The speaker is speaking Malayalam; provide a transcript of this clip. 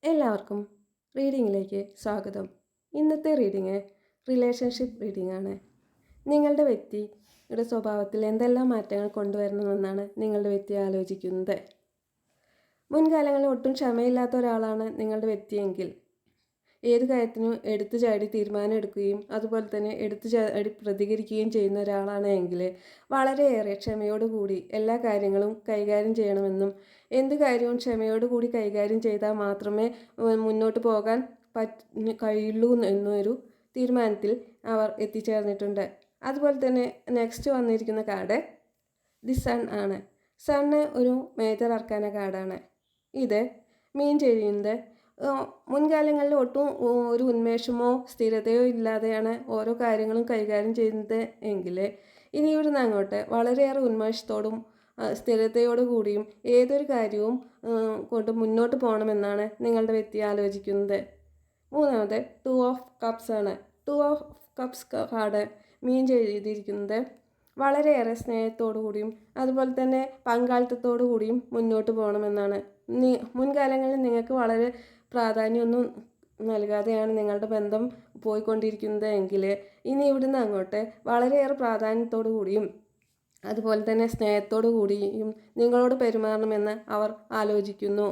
എല്ലാവർക്കും റീഡിങ്ങിലേക്ക് സ്വാഗതം. ഇന്നത്തെ റീഡിങ് റിലേഷൻഷിപ്പ് റീഡിംഗ് ആണ്. നിങ്ങളുടെ വ്യക്തിയുടെ സ്വഭാവത്തിൽ എന്തെല്ലാം മാറ്റങ്ങൾ കൊണ്ടുവരണമെന്നാണ് നിങ്ങളുടെ വ്യക്തി ആലോചിക്കുന്നത്. മുൻകാലങ്ങളിൽ ഒട്ടും ക്ഷമയില്ലാത്ത ഒരാളാണ് നിങ്ങളുടെ വ്യക്തിയെങ്കിൽ ഏത് കാര്യത്തിനും എടുത്തു ചാടി തീരുമാനം എടുക്കുകയും അതുപോലെ തന്നെ എടുത്തു ചാടി പ്രതികരിക്കുകയും ചെയ്യുന്ന ഒരാളാണ് എങ്കിൽ വളരെയേറെ ക്ഷമയോടുകൂടി എല്ലാ കാര്യങ്ങളും കൈകാര്യം ചെയ്യണമെന്നും എന്ത് കാര്യവും ക്ഷമയോടുകൂടി കൈകാര്യം ചെയ്താൽ മാത്രമേ മുന്നോട്ട് പോകാൻ കഴിയുള്ളൂ എന്നൊരു തീരുമാനത്തിൽ അവർ എത്തിച്ചേർന്നിട്ടുണ്ട്. അതുപോലെ തന്നെ നെക്സ്റ്റ് വന്നിരിക്കുന്ന കാർഡ് ദി സൺ ആണ്. സണ്ണ് ഒരു മേജർ അർക്കാന കാർഡാണ്. ഇത് മീൻ ചെയ്യുന്നത് മുൻകാലങ്ങളിൽ ഒട്ടും ഒരു ഉന്മേഷമോ സ്ഥിരതയോ ഇല്ലാതെയാണ് ഓരോ കാര്യങ്ങളും കൈകാര്യം ചെയ്യുന്നത് എങ്കിൽ ഇനി ഇവിടുന്ന് അങ്ങോട്ട് വളരെയേറെ ഉന്മേഷത്തോടും സ്ഥിരതയോടു കൂടിയും ഏതൊരു കാര്യവും കൊണ്ട് മുന്നോട്ട് പോകണമെന്നാണ് നിങ്ങളുടെ വ്യക്തി ആലോചിക്കുന്നത്. മൂന്നാമത് 2 ഓഫ് കപ്സ് ആണ്. 2 ഓഫ് കപ്സ് കാർഡ് മീൻ ചെയ്തിരിക്കുന്നത് വളരെയേറെ സ്നേഹത്തോടു കൂടിയും അതുപോലെ തന്നെ പങ്കാളിത്തത്തോടു കൂടിയും മുന്നോട്ട് പോകണമെന്നാണ്. മുൻകാലങ്ങളിൽ നിങ്ങൾക്ക് വളരെ പ്രാധാന്യമൊന്നും നൽകാതെയാണ് നിങ്ങളുടെ ബന്ധം പോയിക്കൊണ്ടിരിക്കുന്നത് എങ്കിൽ ഇനി ഇവിടുന്ന് അങ്ങോട്ട് വളരെയേറെ പ്രാധാന്യത്തോടു കൂടിയും അതുപോലെ തന്നെ സ്നേഹത്തോടു കൂടിയും നിങ്ങളോട് പെരുമാറണമെന്ന് അവർ ആലോചിക്കുന്നു.